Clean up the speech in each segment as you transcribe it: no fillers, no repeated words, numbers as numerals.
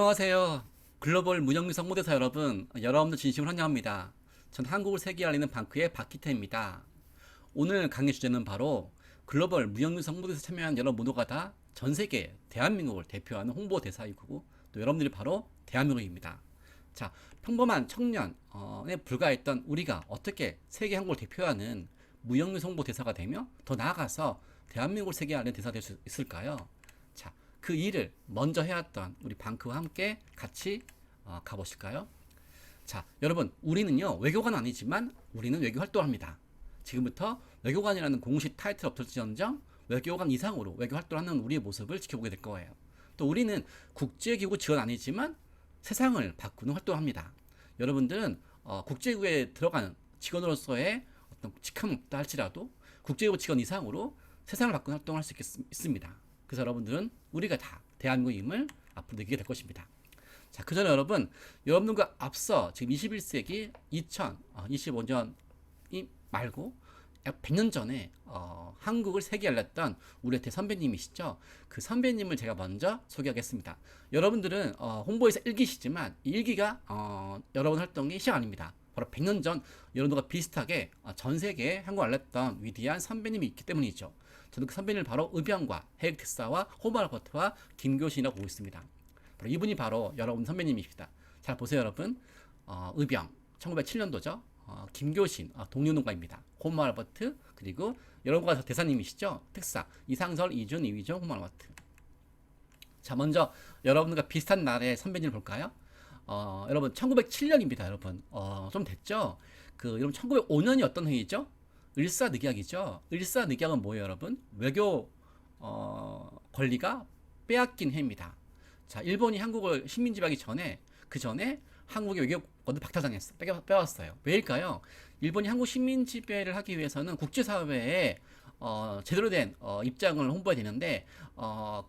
안녕하세요. 글로벌 무역류 성무대사 여러분들 진심으로 환영합니다. 전 한국을 세계에 알리는 방크의 박기태입니다. 오늘 강의 주제는 바로 글로벌 무역류 성무대사에 참여한 여러 모두가 다 전 세계 대한민국을 대표하는 홍보대사이고 또 여러분들이 바로 대한민국입니다. 자, 평범한 청년에 불과했던 우리가 어떻게 세계 한국을 대표하는 무역류 성보대사가 되며 더 나아가서 대한민국을 세계에 알리는 대사가 될 수 있을까요? 자, 그 일을 먼저 해왔던 우리 방크와 함께 같이 가보실까요? 자, 여러분, 우리는요, 외교관 아니지만 우리는 외교 활동을 합니다. 지금부터 외교관이라는 공식 타이틀 없을지언정 외교관 이상으로 외교 활동을 하는 우리의 모습을 지켜보게 될 거예요. 또 우리는 국제기구 직원 아니지만 세상을 바꾸는 활동을 합니다. 여러분들은 국제기구에 들어가는 직원으로서의 어떤 직함은 없다 할지라도 국제기구 직원 이상으로 세상을 바꾸는 활동을 할 수 있습니다. 그래서 여러분들은 우리가 다 대한민국임을 앞으로 느끼게 될 것입니다. 자, 그 전에 여러분들과 앞서 지금 21세기 2025년이 말고 약 100년 전에 한국을 세계에 알렸던 우리 대선배님이시죠. 그 선배님을 제가 먼저 소개하겠습니다. 여러분들은 홍보에서 일기시지만 이 일기가 여러분 활동의 시작 아닙니다. 바로 100년 전 여러분들과 비슷하게 전 세계에 한국을 알렸던 위대한 선배님이 있기 때문이죠. 저는 그 선배님을 바로 의병과 해익특사와 호마르버트와 김교신이라고 보고 있습니다. 바로 이분이 바로 여러분 선배님이십니다. 잘 보세요, 여러분. 의병 1907년도죠. 김교신 동료농가입니다. 호마르버트 그리고 여러분과 대사님이시죠. 특사 이상설, 이준, 이휘종, 호마르버트. 자, 먼저 여러분과 비슷한 날의 선배님을 볼까요? 여러분 1907년입니다. 여러분 좀 됐죠? 여러분 1905년이 어떤 해이죠? 을사늑약이죠. 을사늑약은 뭐예요, 여러분? 외교 권리가 빼앗긴 해입니다. 자, 일본이 한국을 식민지배하기 전에 그 전에 한국의 외교권을 박탈당했어. 빼왔어요. 왜일까요? 일본이 한국 식민지배를 하기 위해서는 국제사회에 제대로 된 입장을 홍보해야 되는데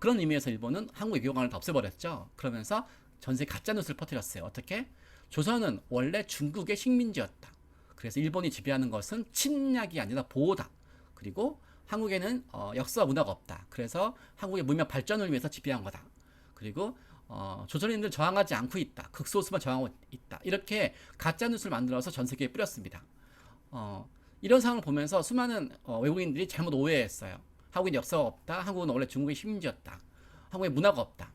그런 의미에서 일본은 한국 외교관을 다 없애버렸죠. 그러면서 전세 가짜 뉴스를 퍼뜨렸어요. 어떻게? 조선은 원래 중국의 식민지였다. 그래서 일본이 지배하는 것은 침략이 아니라 보호다. 그리고 한국에는 역사와 문화가 없다. 그래서 한국의 문명 발전을 위해서 지배한 거다. 그리고 조선인들 저항하지 않고 있다. 극소수만 저항하고 있다. 이렇게 가짜 뉴스를 만들어서 전 세계에 뿌렸습니다. 이런 상황을 보면서 수많은 외국인들이 잘못 오해했어요. 한국인 역사가 없다. 한국은 원래 중국의 식민지였다. 한국의 문화가 없다.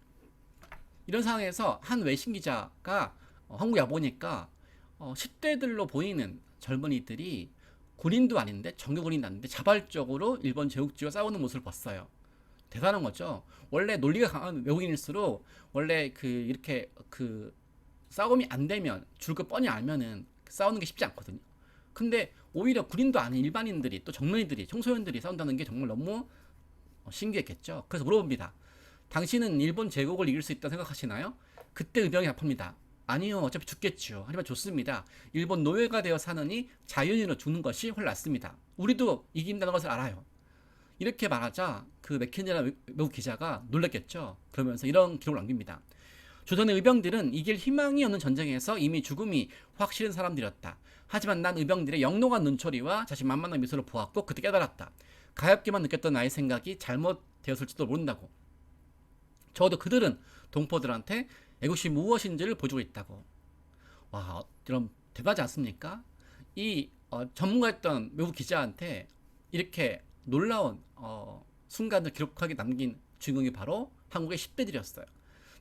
이런 상황에서 한 외신 기자가 한국에 와보니까 10대들로 보이는 젊은이들이 군인도 아닌데 정규 군인도 아닌데 자발적으로 일본 제국주의와 싸우는 모습을 봤어요. 대단한 거죠. 원래 논리가 강한 외국인일수록 원래 이렇게 싸움이 안 되면 줄 거 뻔히 알면은 싸우는 게 쉽지 않거든요. 근데 오히려 군인도 아닌 일반인들이 또 젊은이들이 청소년들이 싸운다는 게 정말 너무 신기했겠죠. 그래서 물어봅니다. 당신은 일본 제국을 이길 수 있다고 생각하시나요? 그때 의병이 답합니다. 아니요, 어차피 죽겠죠. 하지만 좋습니다. 일본 노예가 되어 사느니 자연인으로 죽는 것이 훨씬 낫습니다. 우리도 이긴다는 것을 알아요. 이렇게 말하자 그 맥킨지라는 외국 기자가 놀랐겠죠. 그러면서 이런 기록을 남깁니다. 조선의 의병들은 이길 희망이 없는 전쟁에서 이미 죽음이 확실한 사람들이었다. 하지만 난 의병들의 영롱한 눈초리와 자신만만한 미소를 보았고 그때 깨달았다. 가엾게만 느꼈던 나의 생각이 잘못되었을지도 모른다고. 적어도 그들은 동포들한테 애국심이 무엇인지를 보여주고 있다고. 와, 여러분 대단하지 않습니까? 이 전문가였던 외국 기자한테 이렇게 놀라운 순간을 기록하게 남긴 주인공이 바로 한국의 10대들이었어요.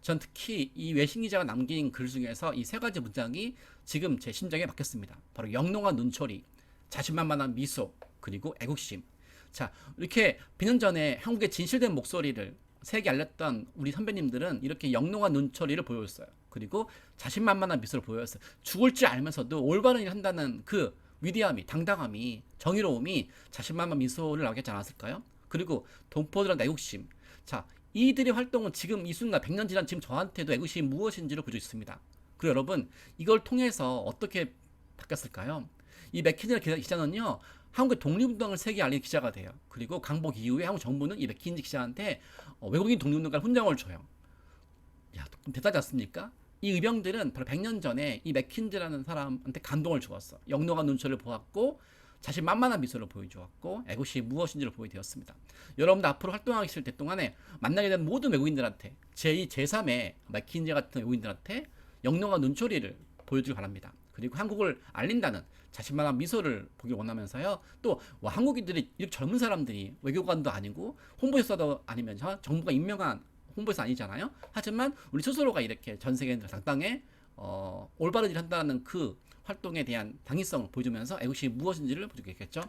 전 특히 이 외신 기자가 남긴 글 중에서 이 세 가지 문장이 지금 제 심장에 박혔습니다. 바로 영롱한 눈초리, 자신만만한 미소, 그리고 애국심. 자, 이렇게 비년 전에 한국의 진실된 목소리를 세계 알렸던 우리 선배님들은 이렇게 영롱한 눈초리를 보여줬어요. 그리고 자신만만한 미소를 보여줬어요. 죽을 줄 알면서도 올바른 일을 한다는 그 위대함이, 당당함이, 정의로움이 자신만만한 미소를 나게 하지 않았을까요? 그리고 동포들한테 애국심. 자, 이들의 활동은 지금 이 순간 100년 지난 지금 저한테도 애국심이 무엇인지를 보여주고 있습니다. 그리고 여러분 이걸 통해서 어떻게 바뀌었을까요? 이 맥킨지 기자는요 한국의 독립운동을 세계에 알린 기자가 돼요. 그리고 강복 이후에 한국 정부는 이 맥킨지 기자한테 외국인 독립운동가 훈장을 줘요. 야, 대단하지 않습니까? 이 의병들은 바로 100년 전에 이 맥킨지라는 사람한테 감동을 주었어. 영롱한 눈초리를 보았고 자신만만한 미소를 보여주었고 애국심이 무엇인지를 보여되었습니다. 여러분들 앞으로 활동하실 때 동안에 만나게 된 모든 외국인들한테 제2, 제3의 맥킨지 같은 외국인들한테 영롱한 눈초리를 보여주길 바랍니다. 그리고 한국을 알린다는 자신만한 미소를 보길 원하면서요. 또 한국인들이 이렇게 젊은 사람들이 외교관도 아니고 홍보대사도 아니면 정부가 임명한 홍보대사 아니잖아요. 하지만 우리 스스로가 이렇게 전 세계 당당에 올바른 일을 한다는 그 활동에 대한 당위성을 보여주면서 애국심이 무엇인지를 보여주겠죠.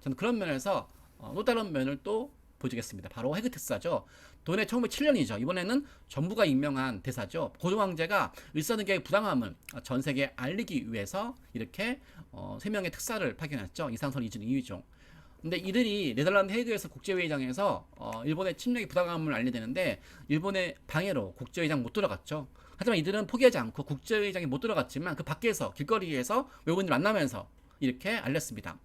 저는 그런 면에서 또 다른 면을 또 보여주겠습니다. 바로 해그 특사죠. 도내 1907년이죠. 이번에는 정부가 임명한 대사죠. 고종 황제가 일사등객의 부당함을 전 세계에 알리기 위해서 이렇게 3명의 특사를 파견했죠. 이상선, 이준, 이휘종. 근데 이들이 네덜란드 헤이그에서 국제회의장에서 일본의 침략의 부당함을 알려내는데 일본의 방해로 국제회의장 못 들어갔죠. 하지만 이들은 포기하지 않고 국제회의장에 못 들어갔지만 그 밖에서 길거리에서 외국인들 만나면서 이렇게 알렸습니다.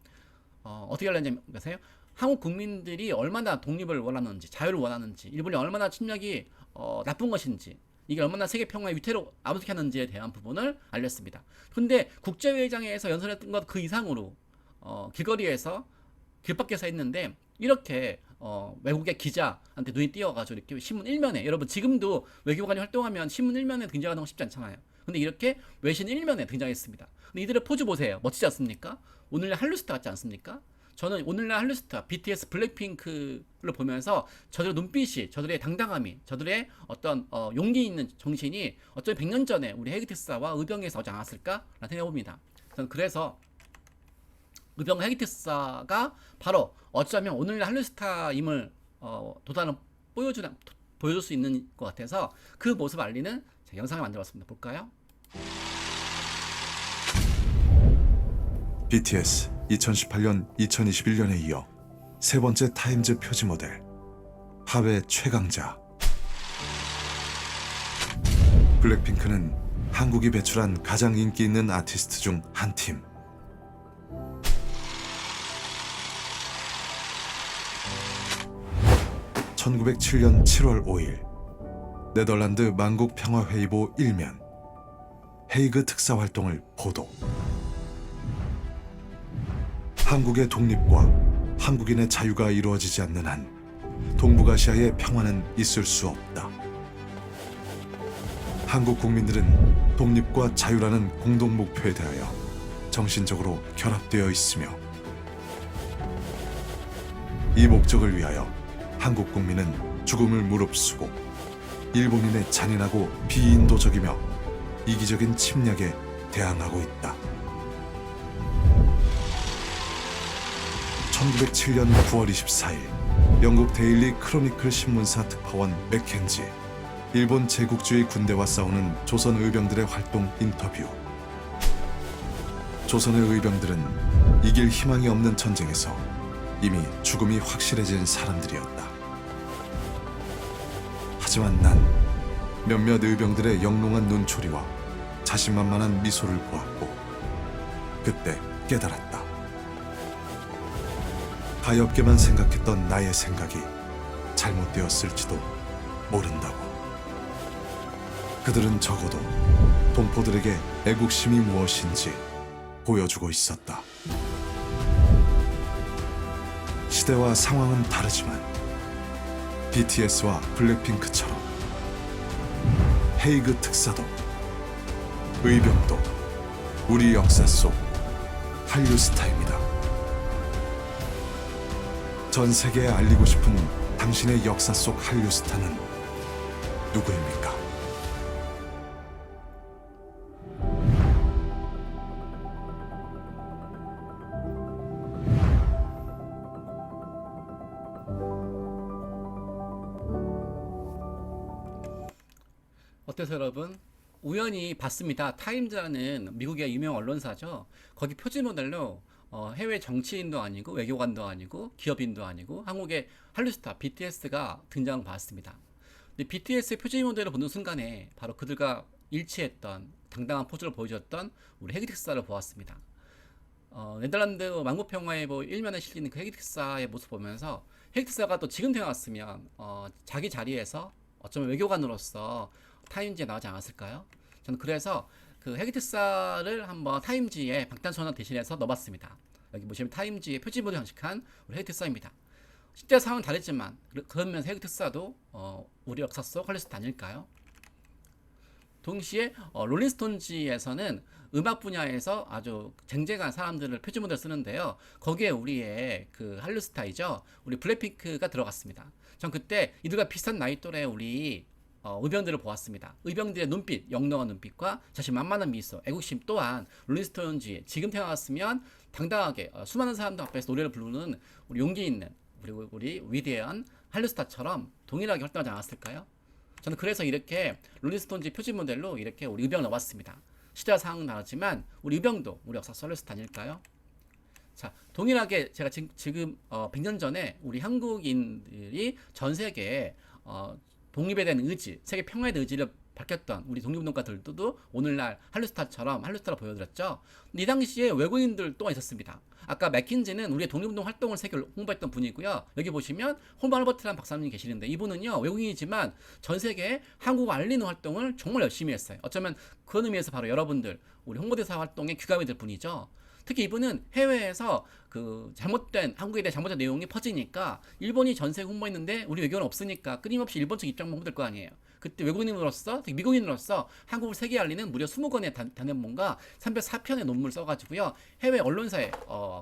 어떻게 알렸냐면 아세요? 한국 국민들이 얼마나 독립을 원하는지, 자유를 원하는지, 일본이 얼마나 침략이 나쁜 것인지, 이게 얼마나 세계 평화의 위태로 아부득하는지에 대한 부분을 알렸습니다. 근데 국제회의장에서 연설했던 것 그 이상으로 길거리에서 길밖에서 했는데 이렇게 외국의 기자한테 눈이 띄어가지고 이렇게 신문 1면에, 여러분 지금도 외교관이 활동하면 신문 1면에 등장하는 건 쉽지 않잖아요. 근데 이렇게 외신 1면에 등장했습니다. 근데 이들의 포즈 보세요. 멋지지 않습니까? 오늘날 한류스타 같지 않습니까? 저는 오늘날 한류스타 BTS 블랙핑크를 보면서 저들의 눈빛이, 저들의 당당함이, 저들의 어떤 용기 있는 정신이 어쩌면 100년 전에 우리 헤이그특사와 의병에서 오지 않았을까라는 생각해봅니다. 저는 그래서 의병 헤이그특사가 바로 어쩌면 오늘날 한류스타임을 도단을 보여줄 수 있는 것 같아서 그 모습을 알리는 영상을 만들어봤습니다. 볼까요? BTS 2018년 2021년에 이어 세 번째 타임즈 표지 모델 하회 최강자. 블랙핑크는 한국이 배출한 가장 인기 있는 아티스트 중 한 팀. (1907년 7월 5일) 네덜란드 만국 평화회의보 1면 헤이그 특사 활동을 보도. 한국의 독립과 한국인의 자유가 이루어지지 않는 한 동북아시아의 평화는 있을 수 없다. 한국 국민들은 독립과 자유라는 공동 목표에 대하여 정신적으로 결합되어 있으며 이 목적을 위하여 한국 국민은 죽음을 무릅쓰고 일본인의 잔인하고 비인도적이며 이기적인 침략에 대항하고 있다. 1907년 9월 24일 영국 데일리 크로니클 신문사 특파원 맥켄지, 일본 제국주의 군대와 싸우는 조선 의병들의 활동 인터뷰. 조선의 의병들은 이길 희망이 없는 전쟁에서 이미 죽음이 확실해진 사람들이었다. 하지만 난 몇몇 의병들의 영롱한 눈초리와 자신만만한 미소를 보았고 그때 깨달았다. 가엾게만 생각했던 나의 생각이 잘못되었을지도 모른다고. 그들은 적어도 동포들에게 애국심이 무엇인지 보여주고 있었다. 시대와 상황은 다르지만 BTS와 블랙핑크처럼 헤이그 특사도 의병도 우리 역사 속 한류 스타입니다. 전 세계에 알리고 싶은 당신의 역사 속 한류 스타는 누구입니까? 어때서 여러분? 우연히 봤습니다. 타임즈라는 미국의 유명 언론사죠. 거기 표지 모델로 해외 정치인도 아니고 외교관도 아니고 기업인도 아니고 한국의 한류스타 BTS가 등장을 봤습니다. 근데 BTS의 표지 모델을 보는 순간에 바로 그들과 일치했던 당당한 포즈를 보여줬던 우리 헤이그 특사를 보았습니다. 네덜란드 만국평화의보 1면에 실리는 그 헤이그 특사의 모습 보면서 헤이그 특사가 또 지금 태어났으면 자기 자리에서 어쩌면 외교관으로서 타임즈에 나오지 않았을까요? 저는 그래서 그 헤이그 특사를 한번 타임즈에 방탄소년 대신해서 넣어봤습니다. 여기 보시면 타임즈의 표지모델 장식한 우리 헤이그 특사입니다. 시대 상황은 다르지만 그러면 세계 특사도 우리 역사 속 헐리우드 아닐까요? 동시에 롤링스톤즈에서는 음악 분야에서 아주 쟁쟁한 사람들을 표지모델 쓰는데요. 거기에 우리의 그 한류 스타이죠. 우리 블랙핑크가 들어갔습니다. 전 그때 이들과 비슷한 나이 또래 우리 의병들을 보았습니다. 의병들의 눈빛, 영롱한 눈빛과 자신만만한 미소, 애국심 또한 롤링스톤즈에 지금 태어났으면 당당하게 수많은 사람들 앞에서 노래를 부르는 우리 용기 있는 우리 위대한 한류 스타처럼 동일하게 활동하지 않았을까요? 저는 그래서 이렇게 롤링스톤즈 표지 모델로 이렇게 우리 의병을 넣어봤습니다. 시대와 상황은 다르지만 우리 의병도 우리 역사 썰려서 다닐까요? 자, 동일하게 제가 지금 100년 전에 우리 한국인들이 전 세계에 독립에 대한 의지, 세계 평화에 대한 의지를 밝혔던 우리 독립운동가들도 오늘날 한류스타처럼 한류스타로 보여드렸죠. 근데 이 당시에 외국인들 또한 있었습니다. 아까 맥킨지는 우리의 독립운동 활동을 세계 홍보했던 분이고요. 여기 보시면 홈 할버트라는 박사님이 계시는데 이분은요 외국인이지만 전 세계에 한국을 알리는 활동을 정말 열심히 했어요. 어쩌면 그런 의미에서 바로 여러분들 우리 홍보대사 활동에 귀감이 될 분이죠. 특히 이분은 해외에서 그 잘못된 한국에 대한 잘못된 내용이 퍼지니까 일본이 전세 홍보했는데 우리 외교는 없으니까 끊임없이 일본 측 입장만 홍보될 거 아니에요. 그때 외국인으로서 특히 미국인으로서 한국을 세계에 알리는 무려 20권의 단연문과 304편의 논문을 써가지고요 해외 언론사에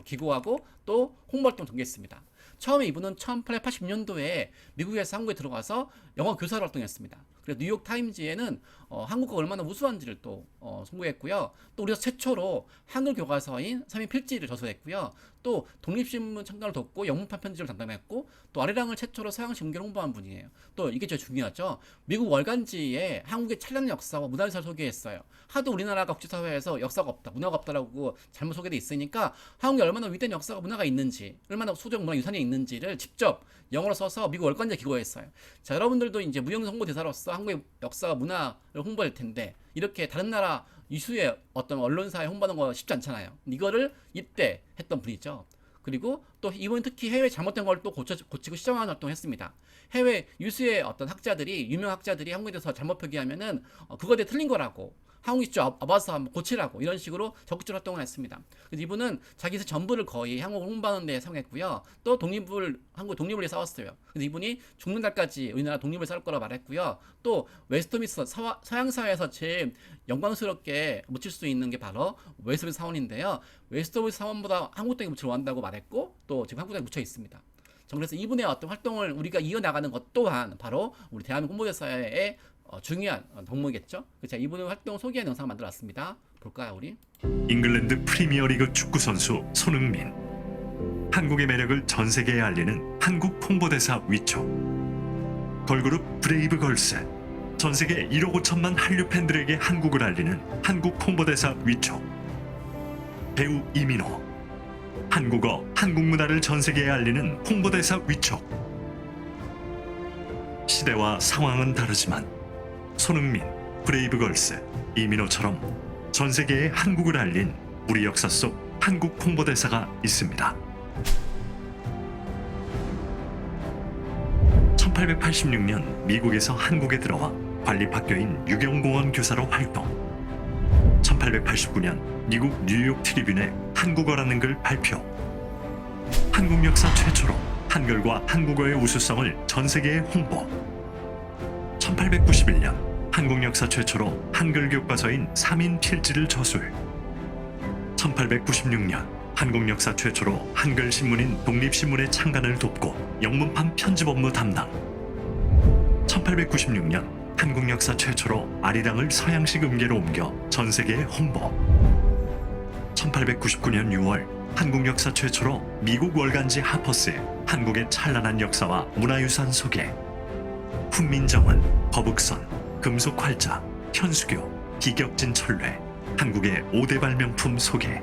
기고하고 또 홍보활동 전개했습니다. 처음에 이분은 1880년도에 미국에서 한국에 들어가서 영어 교사로 활동했습니다. 그래서 뉴욕 타임즈에는 한국어가 얼마나 우수한지를 또 송고했고요. 또 우리가 최초로 한글 교과서인 3인 필지를 저서했고요. 또 독립신문 창간을 돕고 영문판 편집을 담당했고 또 아리랑을 최초로 서양식 문계를 홍보한 분이에요. 또 이게 제일 중요하죠. 미국 월간지에 한국의 찬란한 역사와 문화유산을 소개했어요. 하도 우리나라가 국제사회에서 역사가 없다, 문화가 없다라고 잘못 소개돼 있으니까 한국에 얼마나 위대한 역사가 문화가 있는지, 얼마나 소적 문화 유산이 있는지를 직접 영어로 써서 미국 월간지에 기고했어요. 자, 여러분들도 이제 무형사 홍보대사로서 한국의 역사와 문화를 홍보할 텐데 이렇게 다른 나라 이슈의 어떤 언론사에 홍보하는 거 쉽지 않잖아요. 이거를 이때 했던 분이죠. 그리고 또 이번 특히 해외 잘못된 걸 또 고치고 시정하는 활동을 했습니다. 해외 유수의 어떤 학자들이 유명 학자들이 한국에 대해서 잘못 표기하면은 그거에 대해 틀린 거라고 한국이 좀 와서 한번 고치라고 이런 식으로 적극적으로 활동을 했습니다. 그래서 이분은 자기 전부를 거의 한국을 홍보하는 데 사용했고요. 또 한국 독립을 위해 싸웠어요. 그래서 이분이 죽는 날까지 우리나라 독립을 싸울 거라고 말했고요. 또 웨스트민스터 서양 사회에서 제일 영광스럽게 묻힐 수 있는 게 바로 웨스트민스터 사원인데요. 웨스트민스터 사원보다 한국 땅에 묻히러 원한다고 말했고 또 지금 한국 땅에 묻혀 있습니다. 그래서 이분의 어떤 활동을 우리가 이어나가는 것 또한 바로 우리 대한민국 홍보대사의 중요한 덕목이겠죠. 제가 이분의 활동 소개한 영상을 만들어놨습니다. 볼까요, 우리? 잉글랜드 프리미어리그 축구 선수 손흥민. 한국의 매력을 전 세계에 알리는 한국 홍보대사 위촉. 걸그룹 브레이브걸스. 전 세계 1억 5천만 한류 팬들에게 한국을 알리는 한국 홍보대사 위촉. 배우 이민호. 한국어, 한국 문화를 전 세계에 알리는 홍보대사 위촉. 시대와 상황은 다르지만 손흥민, 브레이브걸스, 이민호처럼 전 세계에 한국을 알린 우리 역사 속 한국 홍보대사가 있습니다. 1886년 미국에서 한국에 들어와 관립학교인 유경공원 교사로 활동. 1889년 미국 뉴욕 트리뷴에 한국어라는 글 발표. 한국 역사 최초로 한글과 한국어의 우수성을 전 세계에 홍보. 1891년 한국 역사 최초로 한글 교과서인 3인 필지를 저술. 1896년 한국 역사 최초로 한글 신문인 독립신문의 창간을 돕고 영문판 편집 업무 담당. 1896년 한국 역사 최초로 아리랑을 서양식 음계로 옮겨 전 세계에 홍보. 1899년 6월 한국 역사 최초로 미국 월간지 하퍼스에 한국의 찬란한 역사와 문화유산 소개. 훈민정음, 거북선, 금속활자, 현수교, 기격진 철례, 한국의 5대 발명품 소개.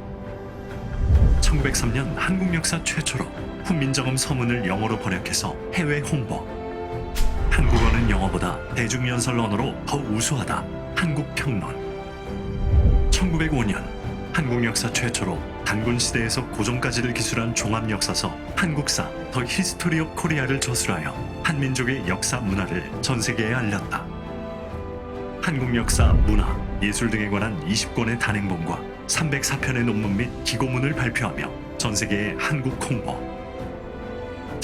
1903년 한국 역사 최초로 훈민정음 서문을 영어로 번역해서 해외 홍보. 한국어는 영어보다 대중연설 언어로 더 우수하다. 한국평론. 1905년 한국 역사 최초로 단군 시대에서 고종까지를 기술한 종합역사서 한국사 더 히스토리 오브 코리아를 저술하여 한민족의 역사 문화를 전 세계에 알렸다. 한국 역사, 문화, 예술 등에 관한 20권의 단행본과 304편의 논문 및 기고문을 발표하며 전 세계에 한국 홍보.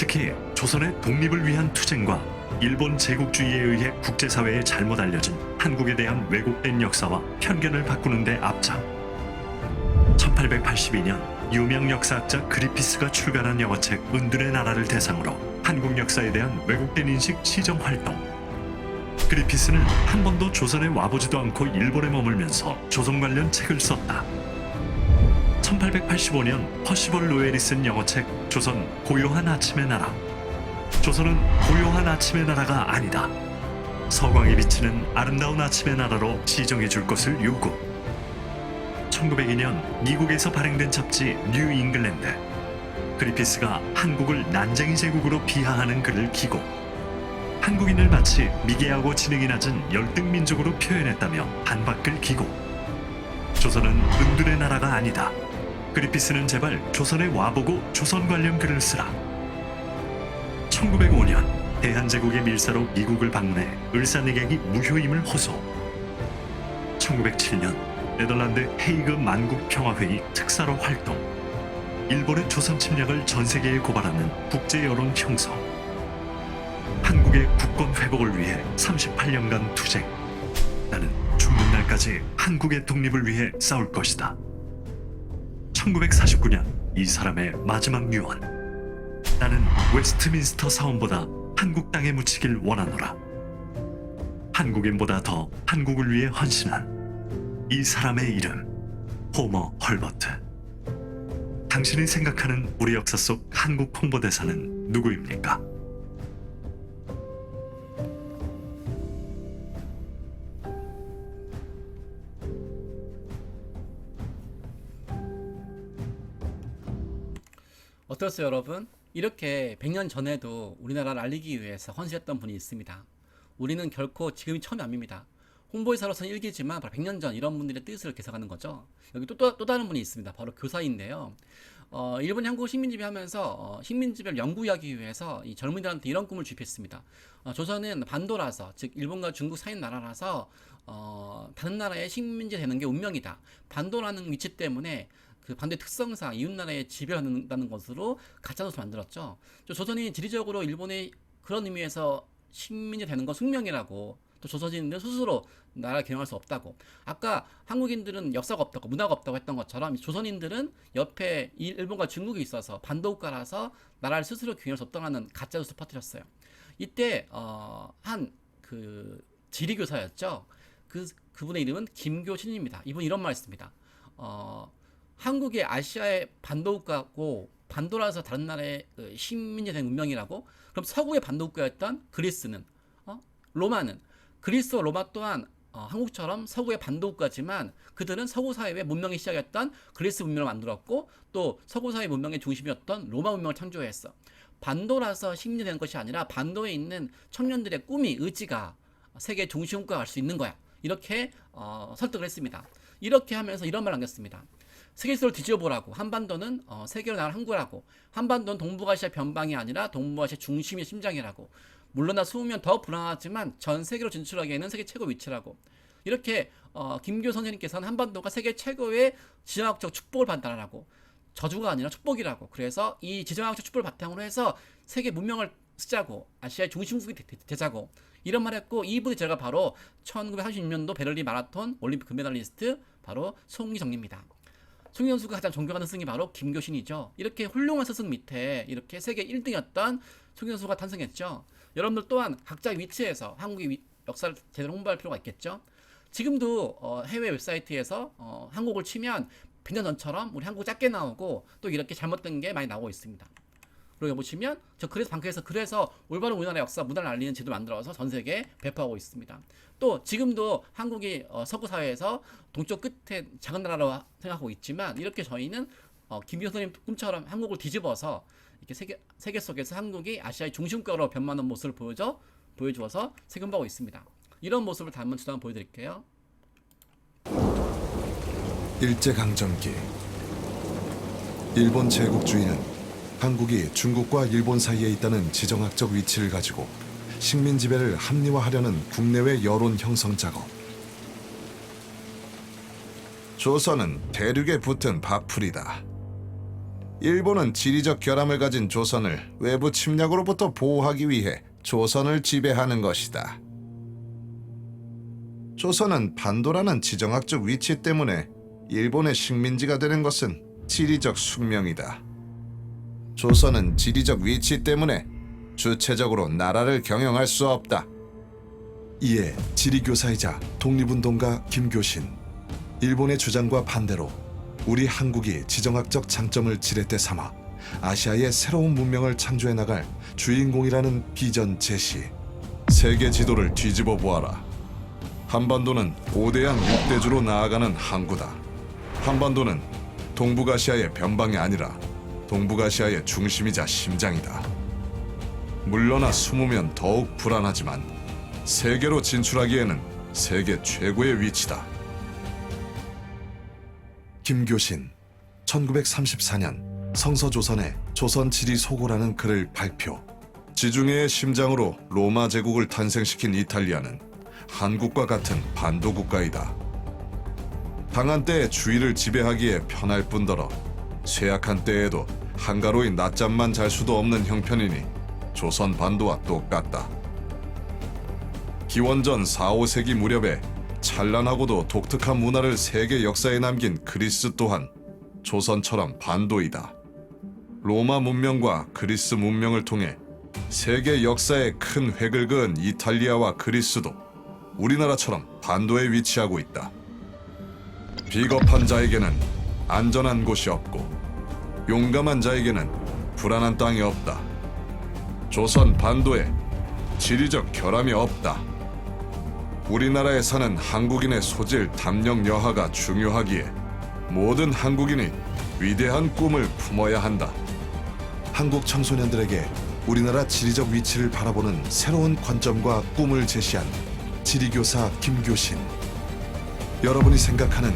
특히 조선의 독립을 위한 투쟁과 일본 제국주의에 의해 국제사회에 잘못 알려진 한국에 대한 왜곡된 역사와 편견을 바꾸는 데 앞장. 1882년 유명 역사학자 그리피스가 출간한 영어책 은둔의 나라를 대상으로 한국 역사에 대한 왜곡된 인식 시정 활동. 그리피스는 한 번도 조선에 와보지도 않고 일본에 머물면서 조선 관련 책을 썼다. 1885년 퍼시벌 로웰이 쓴 영어책 조선 고요한 아침의 나라. 조선은 고요한 아침의 나라가 아니다. 서광이 비치는 아름다운 아침의 나라로 시정해 줄 것을 요구. 1902년 미국에서 발행된 잡지 뉴 잉글랜드. 그리피스가 한국을 난쟁이 제국으로 비하하는 글을 기고 한국인을 마치 미개하고 지능이 낮은 열등 민족으로 표현했다며 반박글 기고 조선은 은둔의 나라가 아니다. 그리피스는 제발 조선에 와보고 조선 관련 글을 쓰라. 1905년 대한제국의 밀사로 미국을 방문해 을사늑약이 무효임을 호소. 1907년 네덜란드 헤이그 만국평화회의 특사로 활동. 일본의 조선 침략을 전 세계에 고발하는 국제 여론 형성. 한국의 국권 회복을 위해 38년간 투쟁. 나는 죽는 날까지 한국의 독립을 위해 싸울 것이다. 1949년 이 사람의 마지막 유언. 나는 웨스트민스터 사원보다 한국 땅에 묻히길 원하노라. 한국인보다 더 한국을 위해 헌신한 이 사람의 이름 호머 헐버트. 당신이 생각하는 우리 역사 속 한국 홍보대사는 누구입니까? 어떠세요, 여러분? 이렇게 100년 전에도 우리나라를 알리기 위해서 헌신했던 분이 있습니다. 우리는 결코 지금이 처음이 아닙니다. 홍보회사로서는 일기지만 바로 100년 전 이런 분들의 뜻을 개석하는 거죠. 여기 또 다른 분이 있습니다. 바로 교사인데요. 일본이 한국 식민지배 하면서 식민지배를 연구하기 위해서 이 젊은이들한테 이런 꿈을 주입했습니다. 조선은 반도라서, 즉 일본과 중국 사이인 나라라서 다른 나라의 식민지 되는 게 운명이다. 반도라는 위치 때문에 그 반도의 특성상 이웃나라에 지배한다는 것으로 가짜노트를 만들었죠. 조선이 지리적으로 일본의 그런 의미에서 식민지 되는 건 숙명이라고, 또 조선인들 스스로 나라를 개혁할 수 없다고. 아까 한국인들은 역사가 없다고, 문화가 없다고 했던 것처럼 조선인들은 옆에 일본과 중국이 있어서 반도국가라서 나라를 스스로 개혁할 수 없다는 가짜뉴스를 퍼뜨렸어요. 이때 한 그 지리교사였죠. 그분의 이름은 김교신입니다. 이분 이런 말 했습니다. 한국이 아시아의 반도국가고 반도라서 다른 나라의 식민지 된 운명이라고? 그럼 서구의 반도국가였던 그리스는, 로마는, 그리스와 로마 또한 한국처럼 서구의 반도국가지만 그들은 서구 사회의 문명이 시작했던 그리스 문명을 만들었고 또 서구 사회 문명의 중심이었던 로마 문명을 창조했어. 반도라서 식민지 되는 것이 아니라 반도에 있는 청년들의 꿈이, 의지가 세계 중심국가가 갈 수 있는 거야. 이렇게 설득을 했습니다. 이렇게 하면서 이런 말을 남겼습니다. 세계사를 뒤져보라고. 한반도는 세계로 나갈 항구라고. 한반도는 동북아시아 변방이 아니라 동북아시아 중심의 심장이라고. 물러나 숨으면 더 불안하지만 전 세계로 진출하기에는 세계 최고 위치라고. 이렇게 김교 선생님께서는 한반도가 세계 최고의 지정학적 축복을 받는다라고. 저주가 아니라 축복이라고. 그래서 이 지정학적 축복을 바탕으로 해서 세계 문명을 쓰자고, 아시아의 중심국이 되자고 이런 말 했고, 이분이 제가 바로 1936년도 베를린 마라톤 올림픽 금메달리스트 바로 송기정입니다. 송기 선수가 가장 존경하는 스승이 바로 김교신이죠. 이렇게 훌륭한 스승 밑에 이렇게 세계 1등이었던 송기 선수가 탄생했죠. 여러분들 또한 각자 위치에서 한국의 역사를 제대로 홍보할 필요가 있겠죠. 지금도 해외 웹사이트에서 한국을 치면 100년 전처럼 우리 한국 작게 나오고 또 이렇게 잘못된 게 많이 나오고 있습니다. 그리고 보시면 그래서 올바른 우리나라 역사 문화를 알리는 제도를 만들어서 전 세계에 배포하고 있습니다. 또 지금도 한국이 서구 사회에서 동쪽 끝에 작은 나라로 생각하고 있지만 이렇게 저희는 김기현 선생님 꿈처럼 한국을 뒤집어서 이렇게 세계 속에서 한국이 아시아의 중심국가로 변모하는 모습을 보여주어서 세금하고 있습니다. 이런 모습을 다음 주에 한번 보여드릴게요. 일제강점기. 일본 제국주의는 한국이 중국과 일본 사이에 있다는 지정학적 위치를 가지고 식민 지배를 합리화하려는 국내외 여론 형성 작업. 조선은 대륙에 붙은 밥풀이다. 일본은 지리적 결함을 가진 조선을 외부 침략으로부터 보호하기 위해 조선을 지배하는 것이다. 조선은 반도라는 지정학적 위치 때문에 일본의 식민지가 되는 것은 지리적 숙명이다. 조선은 지리적 위치 때문에 주체적으로 나라를 경영할 수 없다. 이에 지리교사이자 독립운동가 김교신, 일본의 주장과 반대로 우리 한국이 지정학적 장점을 지렛대 삼아 아시아의 새로운 문명을 창조해 나갈 주인공이라는 비전 제시. 세계 지도를 뒤집어 보아라. 한반도는 고대양 6대주로 나아가는 항구다. 한반도는 동북아시아의 변방이 아니라 동북아시아의 중심이자 심장이다. 물러나 숨으면 더욱 불안하지만 세계로 진출하기에는 세계 최고의 위치다. 김교신, 1934년 성서조선에 조선지리소고라는 글을 발표. 지중해의 심장으로 로마 제국을 탄생시킨 이탈리아는 한국과 같은 반도 국가이다. 강한 때에 주위를 지배하기에 편할 뿐더러 쇠약한 때에도 한가로이 낮잠만 잘 수도 없는 형편이니 조선 반도와 똑같다. 기원전 4, 5세기 무렵에 찬란하고도 독특한 문화를 세계 역사에 남긴 그리스 또한 조선처럼 반도이다. 로마 문명과 그리스 문명을 통해 세계 역사에 큰 획을 그은 이탈리아와 그리스도 우리나라처럼 반도에 위치하고 있다. 비겁한 자에게는 안전한 곳이 없고 용감한 자에게는 불안한 땅이 없다. 조선 반도에 지리적 결함이 없다. 우리나라에 사는 한국인의 소질 담력 여하가 중요하기에 모든 한국인이 위대한 꿈을 품어야 한다. 한국 청소년들에게 우리나라 지리적 위치를 바라보는 새로운 관점과 꿈을 제시한 지리교사 김교신. 여러분이 생각하는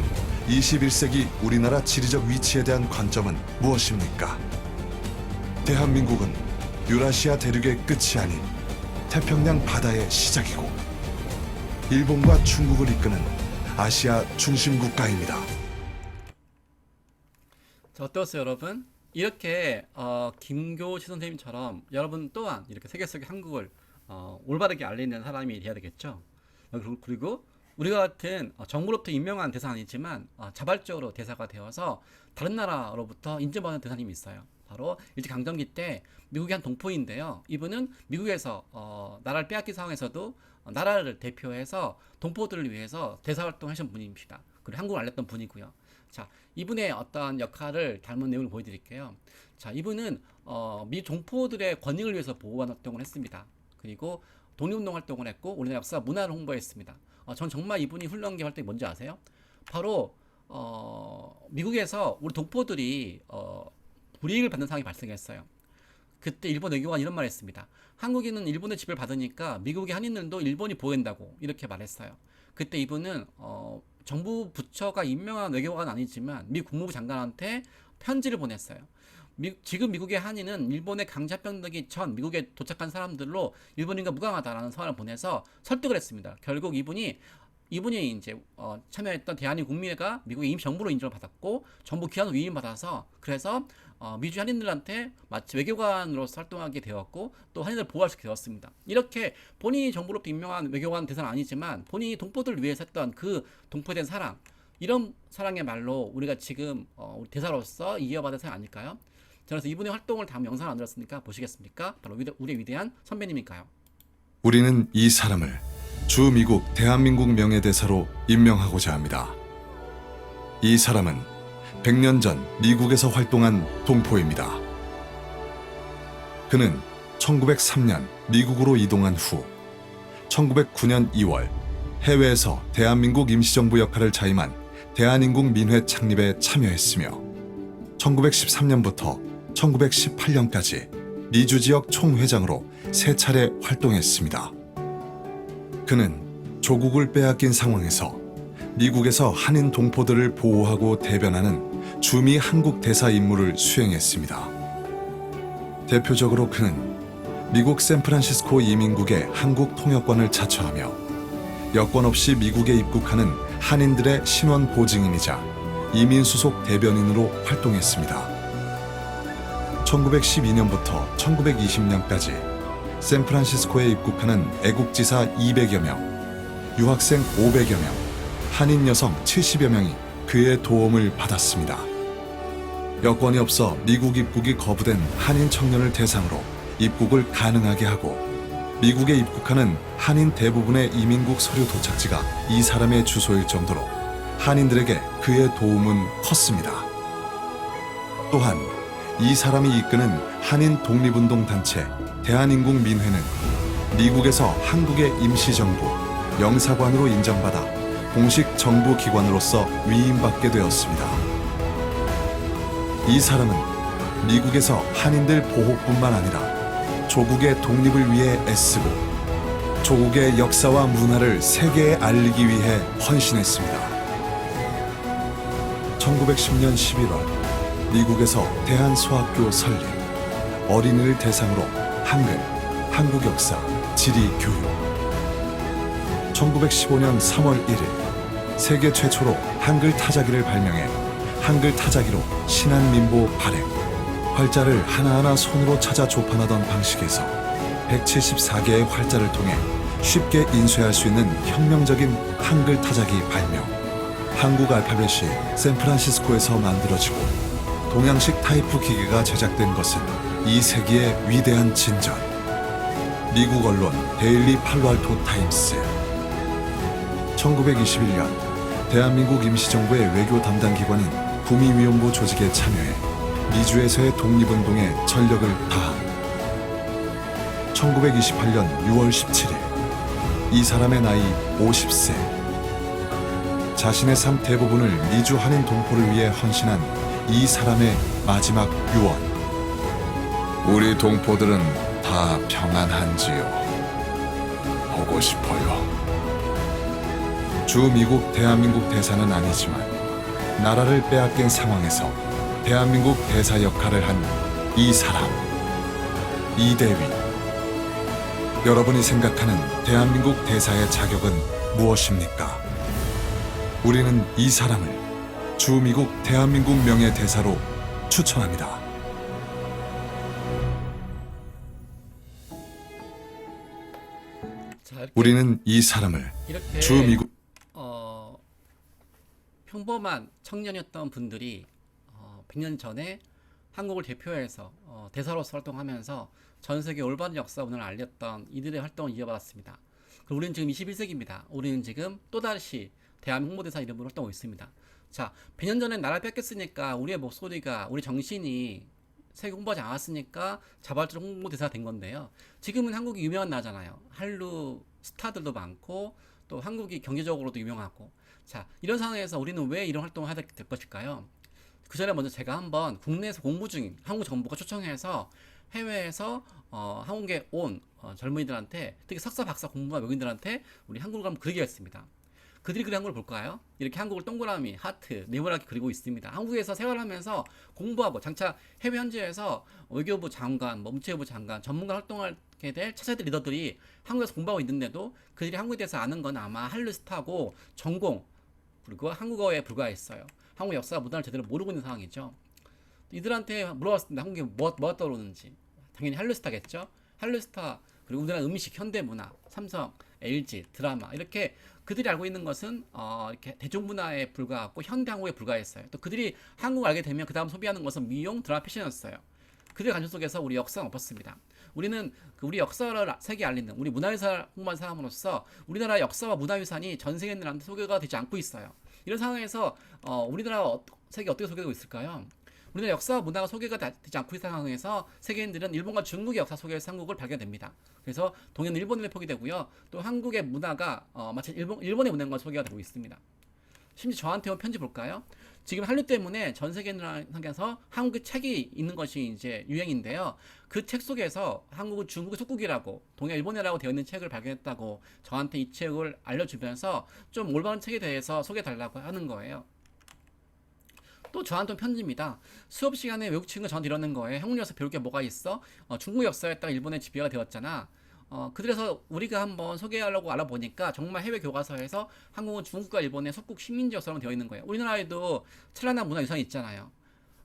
21세기 우리나라 지리적 위치에 대한 관점은 무엇입니까? 대한민국은 유라시아 대륙의 끝이 아닌 태평양 바다의 시작이고 일본과 중국을 이끄는 아시아 중심 국가입니다. 자, 어떠세요, 여러분? 이렇게 김교시 선생님처럼 여러분 또한 이렇게 세계 속의 한국을 올바르게 알리는 사람이 돼야 되겠죠. 그리고 우리가 같은 정부로부터 임명한 대사는 아니지만 자발적으로 대사가 되어서 다른 나라로부터 인정받는 대사님이 있어요. 바로 일제강점기 때 미국의 한 동포인데요. 이분은 미국에서 나라를 빼앗긴 상황에서도 나라를 대표해서 동포들을 위해서 대사활동을 하신 분입니다. 그리고 한국을 알렸던 분이고요. 자, 이분의 어떤 역할을 닮은 내용을 보여드릴게요. 자, 이분은 미 동포들의 권익을 위해서 보호하는 활동을 했습니다. 그리고 독립운동 활동을 했고 우리나라 역사 문화를 홍보했습니다. 전 정말 이분이 훌륭한 게 활동이 뭔지 아세요? 바로 미국에서 우리 동포들이 불이익을 받는 상황이 발생했어요. 그때 일본 외교관이 이런 말을 했습니다. 한국인은 일본의 지배를 받으니까 미국의 한인들도 일본이 보호한다고 이렇게 말했어요. 그때 이분은 정부 부처가 임명한 외교관은 아니지만 미 국무부 장관한테 편지를 보냈어요. 지금 미국의 한인은 일본의 강제합병되기 전 미국에 도착한 사람들로 일본인과 무관하다라는 서한을 보내서 설득을 했습니다. 결국 이분이 이제 참여했던 대한민국 국민회가 미국의 임시정부로 인정을 받았고 정부 기관으로 위임받아서 그래서 미주 한인들한테 마치 외교관으로서 활동하게 되었고 또 한인들을 보호할 수 있게 되었습니다. 이렇게 본인이 정부로부터 임명한 외교관 대사는 아니지만 본인이 동포들을 위해서 했던 그 동포에 대한 사랑, 이런 사랑의 말로 우리가 지금 우리 대사로서 이어받은 사람 아닐까요? 그래서 이분의 활동을 다음 영상을 만들었으니까 보시겠습니까? 바로 우리의 위대한 선배님일까요? 우리는 이 사람을 주 미국 대한민국 명예대사로 임명하고자 합니다. 이 사람은 100년 전 미국에서 활동한 동포입니다. 그는 1903년 미국으로 이동한 후 1909년 2월 해외에서 대한민국 임시정부 역할을 자임한 대한인국민회 창립에 참여했으며 1913년부터 1918년까지 미주 지역 총회장으로 3차례 활동했습니다. 그는 조국을 빼앗긴 상황에서 미국에서 한인 동포들을 보호하고 대변하는 주미 한국 대사 임무를 수행했습니다. 대표적으로 그는 미국 샌프란시스코 이민국의 한국 통역관을 자처하며 여권 없이 미국에 입국하는 한인들의 신원 보증인이자 이민 수속 대변인으로 활동했습니다. 1912년부터 1920년까지 샌프란시스코에 입국하는 애국지사 200여 명, 유학생 500여 명, 한인 여성 70여 명이 그의 도움을 받았습니다. 여권이 없어 미국 입국이 거부된 한인 청년을 대상으로 입국을 가능하게 하고 미국에 입국하는 한인 대부분의 이민국 서류 도착지가 이 사람의 주소일 정도로 한인들에게 그의 도움은 컸습니다. 또한 이 사람이 이끄는 한인 독립운동 단체 대한인국민회는 미국에서 한국의 임시정부, 영사관으로 인정받아 공식 정부기관으로서 위임받게 되었습니다. 이 사람은 미국에서 한인들 보호뿐만 아니라 조국의 독립을 위해 애쓰고 조국의 역사와 문화를 세계에 알리기 위해 헌신했습니다. 1910년 11월 미국에서 대한소학교 설립, 어린이를 대상으로 한글, 한국 역사, 지리 교육. 1915년 3월 1일 세계 최초로 한글 타자기를 발명해 한글 타자기로 신한민보 발행, 활자를 하나하나 손으로 찾아 조판하던 방식에서 174개의 활자를 통해 쉽게 인쇄할 수 있는 혁명적인 한글 타자기 발명, 한국 알파벳이 샌프란시스코에서 만들어지고 동양식 타이프 기계가 제작된 것은 이 세기의 위대한 진전. 미국 언론 데일리 팔로알토 타임스. 1921년 대한민국 임시정부의 외교 담당 기관인 구미위원부 조직에 참여해 미주에서의 독립운동에 전력을 다함. 1928년 6월 17일 이 사람의 나이 50세. 자신의 삶 대부분을 미주 한인 동포를 위해 헌신한 이 사람의 마지막 유언. 우리 동포들은 다 평안한지요. 보고 싶어요. 주 미국 대한민국 대사는 아니지만 나라를 빼앗긴 상황에서 대한민국 대사 역할을 한 이 사람, 이대휘. 여러분이 생각하는 대한민국 대사의 자격은 무엇입니까? 우리는 이 사람을 주 미국 대한민국 명예대사로 추천합니다. 자, 이렇게, 우리는 이 사람을 이렇게 주 미국 평범한 청년이었던 분들이 100년 전에 한국을 대표해서 대사로서 활동하면서 전 세계 올바른 역사 문화를 알렸던 이들의 활동을 이어받았습니다. 그리고 우리는 지금 21세기입니다. 우리는 지금 또다시 대한민국 홍보대사 이름으로 활동하고 있습니다. 자, 100년 전에 나라 뺏겼으니까 우리의 목소리가, 우리 정신이 세계 홍보하지 않았으니까 자발적으로 홍보대사가 된 건데요. 지금은 한국이 유명한 나라잖아요. 한류 스타들도 많고 또 한국이 경제적으로도 유명하고. 자, 이런 상황에서 우리는 왜 이런 활동을 하게 될 것일까요? 그 전에 먼저 제가 한번 국내에서 공부 중인 한국 정부가 초청해서 해외에서 한국에 온 젊은이들한테, 특히 석사 박사 공부한 외국인들한테 우리 한국을 한번 그리게 했습니다. 그들이 그린 한국을 볼까요? 이렇게 한국을 동그라미, 하트, 네모나게 그리고 있습니다. 한국에서 생활하면서 공부하고 장차 해외 현지에서 외교부 장관, 문체부 장관, 전문가 활동하게 될 차세대 리더들이 한국에서 공부하고 있는데도 그들이 한국에 대해서 아는 건 아마 한류 스타고 전공, 그리고 한국어에 불과했어요. 한국 역사 문화를 제대로 모르고 있는 상황이죠. 이들한테 물어봤습니다. 한국에 뭐가 떠오르는지. 당연히 한류 스타겠죠. 한류 스타, 그리고 우리나라 음식, 현대문화, 삼성, LG, 드라마, 이렇게 그들이 알고 있는 것은 이렇게 대중문화에 불과하고 현대 한국에 불과했어요. 또 그들이 한국을 알게 되면 그 다음 소비하는 것은 미용, 드라마, 패션이었어요. 그들의 관심 속에서 우리 역사는 엎었습니다. 우리는 우리 역사를 세계에 알리는, 우리 문화유산 홍보하는 사람으로서 우리나라 역사와 문화유산이 전 세계인들한테 소개가 되지 않고 있어요. 이런 상황에서 우리나라 세계 어떻게 소개되고 있을까요? 우리나라 역사와 문화가 소개가 되지 않고 있는 상황에서 세계인들은 일본과 중국의 역사 속에서 한국을 발견됩니다. 그래서 동해는 일본을 포기 되고요. 또 한국의 문화가 마치 일본의 문화과 소개가 되고 있습니다. 심지어 저한테 온 편지 볼까요? 지금 한류 때문에 전 세계에서 한국의 책이 있는 것이 이제 유행인데요. 그 책 속에서 한국은 중국의 속국이라고, 동해 일본이라고 되어 있는 책을 발견했다고 저한테 이 책을 알려주면서 좀 올바른 책에 대해서 소개해달라고 하는 거예요. 또 저한테 온 편지입니다. 수업 시간에 외국 친구가 저한테 이러는 거예요. 한국 역사 배울 게 뭐가 있어? 중국 역사였다가 일본의 지배가 되었잖아. 그래서 우리가 한번 소개하려고 알아보니까 정말 해외 교과서에서 한국은 중국과 일본의 속국 식민지 역사로 되어 있는 거예요. 우리나라에도 찬란한 문화유산이 있잖아요.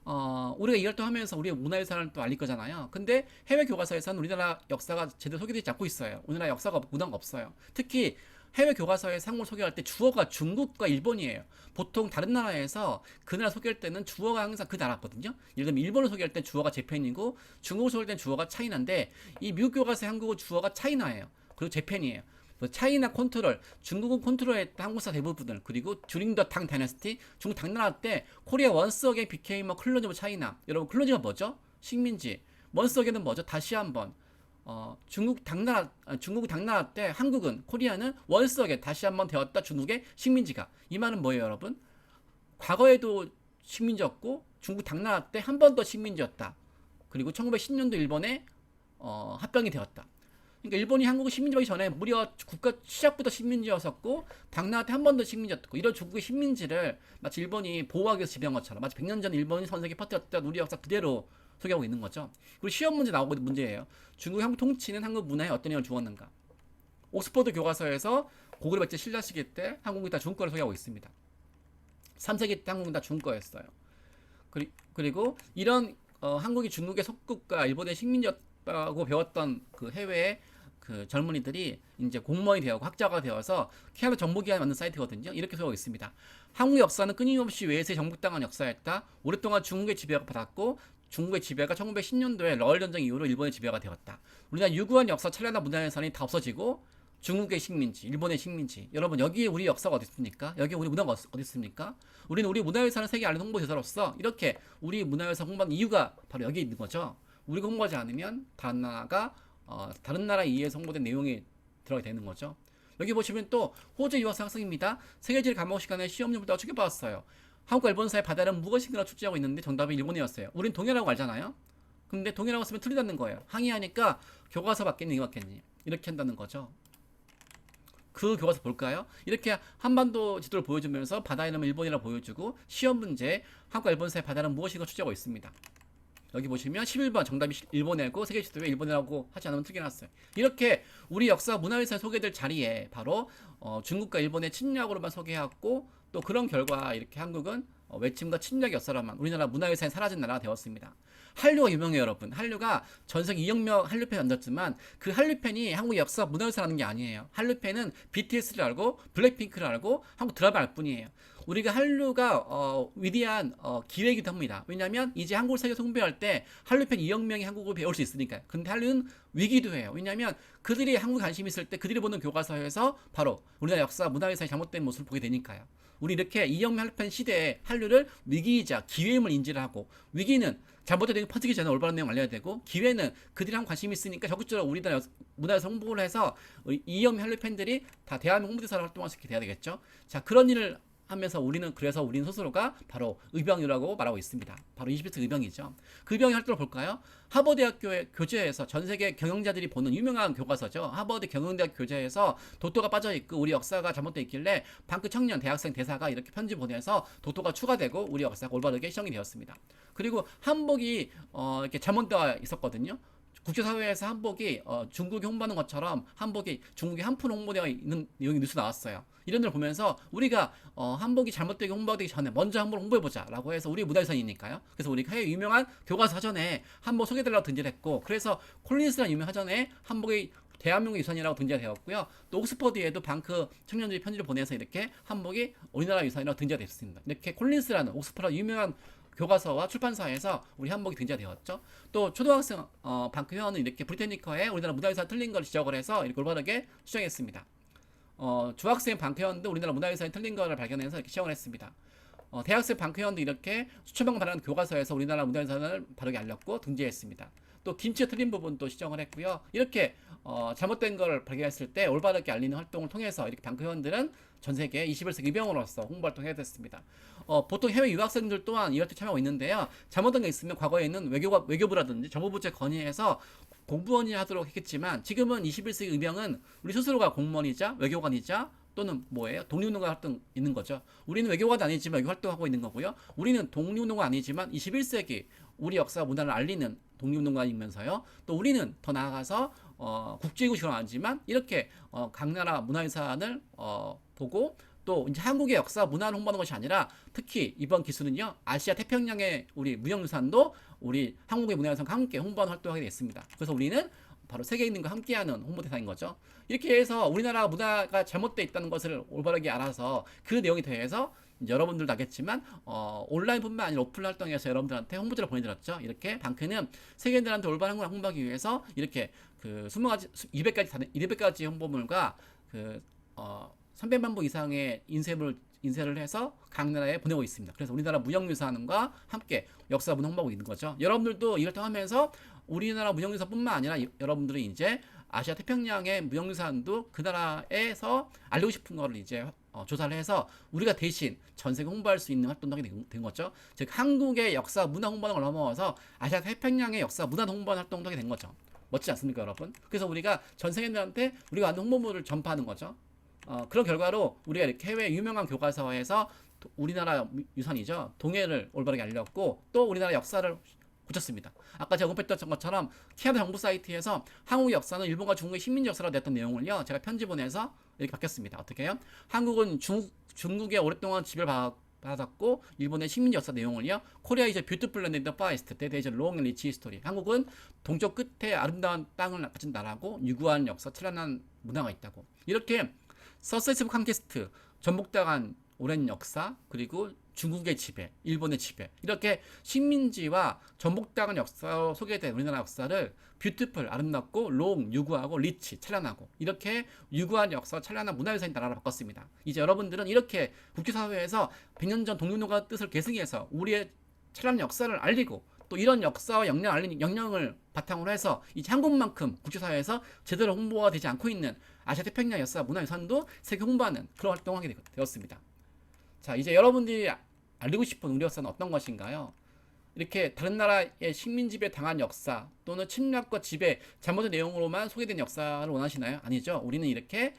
우리가 이 활동하면서 우리의 문화유산을 또 알릴 거잖아요. 근데 해외 교과서에서는 우리나라 역사가 제대로 소개되지 않고 있어요. 우리나라 역사가 문화가 없어요. 특히 해외 교과서에 한국을 소개할 때 주어가 중국과 일본이에요. 보통 다른 나라에서 그 나라 소개할 때는 주어가 항상 그 나라거든요. 예를 들면 일본을 소개할 때 주어가 재팬이고 중국을 소개할 때 주어가 차이나인데 이 미국 교과서의 한국어 주어가 차이나예요. 그리고 재팬이에요. 차이나 컨트롤, 중국은 컨트롤했다 한국사 대부분을. 그리고 듀링 더 당 다이너스티, 중국 당나라 때 코리아 원스 어게인 비케임 뭐 콜로니 오브 차이나. 여러분 콜로니가 뭐죠? 식민지. 원스 어게인은 뭐죠? 다시 한번. 중국 당나라 때 한국은 코리아는 원스 어게인 다시 한번 되었다 중국의 식민지가. 이 말은 뭐예요, 여러분? 과거에도 식민지였고 중국 당나라 때 한 번 더 식민지였다. 그리고 1910년도 일본에 합병이 되었다. 그러니까 일본이 한국을 식민지하기 전에 무려 국가 시작부터 식민지였었고 당나라 때 한 번 더 식민지였고 이런 중국의 식민지를 마치 일본이 보호하기 위해서 지배한 것처럼 마치 100년 전 일본이 전 세계에 퍼뜨렸던 우리 역사 그대로 소개하고 있는 거죠. 그리고 시험 문제 나오고 있는 문제예요. 중국의 한국 통치는 한국 문화에 어떤 영향을 주었는가. 옥스퍼드 교과서에서 고구려 백제 신라 시기 때 한국이 다 중국 거를 소개하고 있습니다. 3세기 때 한국은 다 중국 거였어요. 그리고 이런 한국이 중국의 속국가 일본의 식민지였다고 배웠던 그 해외의 그 젊은이들이 이제 공무원이 되고 학자가 되어서 캐나다 정보기관에 만든 사이트거든요. 이렇게 쓰고 있습니다. 한국 역사는 끊임없이 외세에 정복당한 역사였다. 오랫동안 중국의 지배를 받았고 중국의 지배가 1910년도에 러일 전쟁 이후로 일본의 지배가 되었다. 우리나라 유구한 역사 찬란한 문화유산이 다 없어지고 중국의 식민지, 일본의 식민지. 여러분 여기에 우리 역사가 어디 있습니까? 여기에 우리 문화가 어디 있습니까? 우리는 우리 문화유산을 세계 알리는 홍보대사로서 이렇게 우리 문화유산 홍보하는 이유가 바로 여기 있는 거죠. 우리가 홍보하지 않으면 다른 나라가 다른 나라에 의해서 홍보된 내용이 들어가게 되는 거죠. 여기 보시면 또 호주 유학생 학생입니다. 세계지리 과목 시간에 시험용부터 추격받았어요. 한국과 일본 사이 바다는 무엇인가를 출제하고 있는데 정답이 일본이었어요. 우린 동해라고 알잖아요. 근데 동해라고 쓰면 틀리다는 거예요. 항의하니까 교과서 맞겠니 이거 맞겠니 이렇게 한다는 거죠. 그 교과서 볼까요? 이렇게 한반도 지도를 보여주면서 바다 이름을 일본이라고 보여주고 시험 문제 한국과 일본 사이 바다는 무엇인가 출제하고 있습니다. 여기 보시면 11번 정답이 일본이고 세계 지도에 일본이라고 하지 않으면 틀려놨어요. 이렇게 우리 역사 문화유산 소개될 자리에 바로 중국과 일본의 침략으로만 소개하고 또 그런 결과 이렇게 한국은 외침과 침략의 역사로만 우리나라 문화유산이 사라진 나라가 되었습니다. 한류가 유명해요, 여러분. 한류가 전세계 2억 명 한류팬이 만들었지만 그 한류팬이 한국 역사 문화유산하는 게 아니에요. 한류팬은 BTS를 알고 블랙핑크를 알고 한국 드라마 알 뿐이에요. 우리가 한류가 위대한 기회이기도 합니다. 왜냐하면 이제 한국을 세계에서 홍보할 때 한류팬 2억 명이 한국을 배울 수 있으니까요. 근데 한류는 위기도 해요. 왜냐하면 그들이 한국 관심이 있을 때 그들이 보는 교과서에서 바로 우리나라 역사 문화유산의 잘못된 모습을 보게 되니까요. 우리 이렇게 2억 명 한류팬 시대에 한류를 위기이자 기회임을 인지를 하고 위기는 잘못된 내용이 퍼지기 전에 올바른 내용 알려야 되고 기회는 그들이 한국 관심이 있으니까 적극적으로 우리나라 문화유산 홍보를 해서 2억 명 한류 팬들이 다 대한민국 홍보대사로 활동할 수 있게 돼야 되겠죠. 자, 그런 일을 하면서 우리는 스스로가 바로 의병이라고 말하고 있습니다. 바로 21세기 의병이죠. 그 의병의 활동을 볼까요? 하버드대학교의 교재에서 전 세계 경영자들이 보는 유명한 교과서죠. 하버드 경영대학 교재에서 도토가 빠져있고 우리 역사가 잘못되어 있길래 방크 청년 대학생 대사가 이렇게 편지 보내서 도토가 추가되고 우리 역사가 올바르게 시정이 되었습니다. 그리고 한복이 이렇게 잘못되어 있었거든요. 국제사회에서 한복이 중국이 홍보하는 것처럼 한복이 중국이 한풀 홍보되어 있는 내용이 뉴스 나왔어요. 이런 걸 보면서 우리가 한복이 잘못되게 홍보되기 전에 먼저 한복을 홍보해보자 라고 해서 우리 문화유산이니까요. 그래서 우리가 해외 유명한 교과서 사전에 한복 소개해달라고 등재를 했고 그래서 콜린스라는 유명 사전에 한복이 대한민국 유산이라고 등재가 되었고요. 또 옥스퍼드에도 방크 청년들이 편지를 보내서 이렇게 한복이 우리나라 유산이라고 등재가 됐습니다. 이렇게 콜린스라는 옥스퍼드 유명한 교과서와 출판사에서 우리 한복이 등재되었죠. 또 초등학생 방크 회원은 이렇게 브리테니커에 우리나라 문화유산 틀린 걸 지적을 해서 이렇게 올바르게 수정했습니다. 중학생 방크 회원도 우리나라 문화유산이 틀린 거를 발견해서 이렇게 시정을 했습니다. 대학생 방크 회원도 이렇게 수천만 발행한 교과서에서 우리나라 문화유산을 바르게 알렸고 등재했습니다. 또 김치가 틀린 부분도 시정을 했고요. 이렇게 잘못된 걸 발견했을 때 올바르게 알리는 활동을 통해서 이렇게 방크 회원들은 전 세계 21세기 의병으로서 홍보 활동을 해야 됐습니다. 보통 해외 유학생들 또한 이럴 때 참여하고 있는데요. 잘못된 게 있으면 과거에는 외교부라든지 정보부처에 건의해서 공무원이 하도록 했겠지만 지금은 21세기 의병은 우리 스스로가 공무원이자 외교관이자 또는 뭐예요? 독립운동가 활동 있는 거죠. 우리는 외교관도 아니지만 외교 활동하고 있는 거고요. 우리는 독립운동가 아니지만 21세기 우리 역사 문화를 알리는 독립운동가이면서요. 또 우리는 더 나아가서 국제기구 지원 안 하지만 이렇게 각 나라 문화유산을 보고 또 이제 한국의 역사 문화를 홍보하는 것이 아니라 특히 이번 기술은요 아시아 태평양의 우리 무형유산도 우리 한국의 문화유산과 함께 홍보하는 활동을 하게 됐습니다. 그래서 우리는 바로 세계인들과 함께하는 홍보 대상인 거죠. 이렇게 해서 우리나라 문화가 잘못되어 있다는 것을 올바르게 알아서 그 내용에 대해서 여러분들도 알겠지만 온라인뿐만 아니라 오프라인 활동에서 여러분들한테 홍보지를 보내드렸죠. 이렇게 방크는 세계인들한테 올바른 한국을 홍보하기 위해서 이렇게 그 20가지, 200가지 홍보물과 그 300만 부 이상의 인쇄를 해서 각 나라에 보내고 있습니다. 그래서 우리나라 무형유산과 함께 역사 문화 홍보하고 있는 거죠. 여러분들도 이 활동하면서 우리나라 무형유산뿐만 아니라 여러분들은 이제 아시아 태평양의 무형유산도 그 나라에서 알리고 싶은 거를 이제 조사를 해서 우리가 대신 전 세계 홍보할 수 있는 활동도 하게 된 거죠. 즉 한국의 역사 문화 홍보하는 걸 넘어서 아시아 태평양의 역사 문화 홍보하는 활동도 하게 된 거죠. 멋지지 않습니까, 여러분? 그래서 우리가 전 세계인들한테 우리가 만든 홍보물을 전파하는 거죠. 그런 결과로 우리가 이렇게 해외 유명한 교과서에서 우리나라 유산이죠. 동해를 올바르게 알렸고 또 우리나라 역사를 고쳤습니다. 아까 제가 언급했던 것처럼 캐나다 정부 사이트에서 한국의 역사는 일본과 중국의 식민지 역사라고 냈던 내용을요. 제가 편집을 해서 이렇게 바뀌었습니다. 어떻게 해요? 한국은 중국에 오랫동안 지배를 받았고 일본의 식민지 역사 내용을요. 코리아 이제 뷰티풀 랜드 인더 파이스트 때 대전 롱 앤 리치 히스토리. 한국은 동쪽 끝에 아름다운 땅을 가진 나라고 유구한 역사, 찬란한 문화가 있다고. 이렇게 서세시브 칸퀘스트, 전복당한 오랜 역사, 그리고 중국의 지배, 일본의 지배, 이렇게 식민지와 전복당한 역사로 소개된 우리나라 역사를 뷰티풀, 아름답고, 롱, 유구하고, 리치, 찬란하고, 이렇게 유구한 역사, 찬란한 문화유산인 나라로 바꿨습니다. 이제 여러분들은 이렇게 국제사회에서 100년 전 동료노가 뜻을 계승해서 우리의 찬란한 역사를 알리고 또 이런 역사와 역량을 바탕으로 해서 이제 한국만큼 국제사회에서 제대로 홍보가 되지 않고 있는 아시아 태평양 역사 문화유산도 세계 홍보하는 그런 활동을 하게 되었습니다. 자, 이제 여러분들이 알리고 싶은 우리 역사는 어떤 것인가요? 이렇게 다른 나라의 식민지배 당한 역사 또는 침략과 지배 잘못된 내용으로만 소개된 역사를 원하시나요? 아니죠. 우리는 이렇게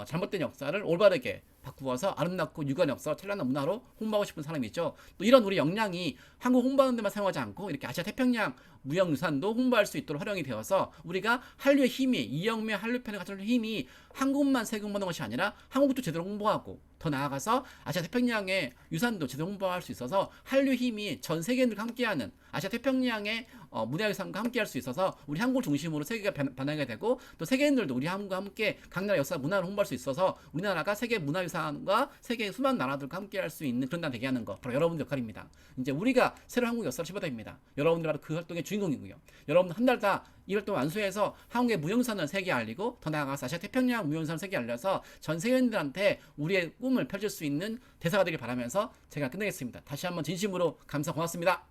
잘못된 역사를 올바르게 바꾸어서 아름답고 유구한 역사와 찬란한 문화로 홍보하고 싶은 사람이죠. 또 이런 우리 역량이 한국 홍보하는 데만 사용하지 않고 이렇게 아시아 태평양 무형유산도 홍보할 수 있도록 활용이 되어서 우리가 한류의 힘이 이영매 한류편을 가진 힘이 한국만 세계 홍보하는 것이 아니라 한국도 제대로 홍보하고 더 나아가서 아시아 태평양의 유산도 제대로 홍보할 수 있어서 한류 힘이 전 세계인들과 함께하는 아시아 태평양의 문화유산과 함께할 수 있어서 우리 한국을 중심으로 세계가 변하게 되고 또 세계인들도 우리 한국과 함께 각 나라 역사 문화를 홍보할 수 있어서 우리나라가 세계 문화유산과 세계 수많은 나라들과 함께할 수 있는 그런 나라 되게 하는 거 바로 여러분들 역할입니다. 이제 우리가 새로 한국 역사를 시작됩니다. 여러분들 바로 그 활동의 주인공이고요. 여러분 한 달 다 이 활동 완수해서 한국의 무형유산을 세계에 알리고 더 나아가서 아시아 태평양 무형유산을 세계에 알려서 전 세계인들한테 우리의 꿈을 펼칠 수 있는 대사가 되길 바라면서 제가 끝내겠습니다. 다시 한번 진심으로 감사 고맙습니다.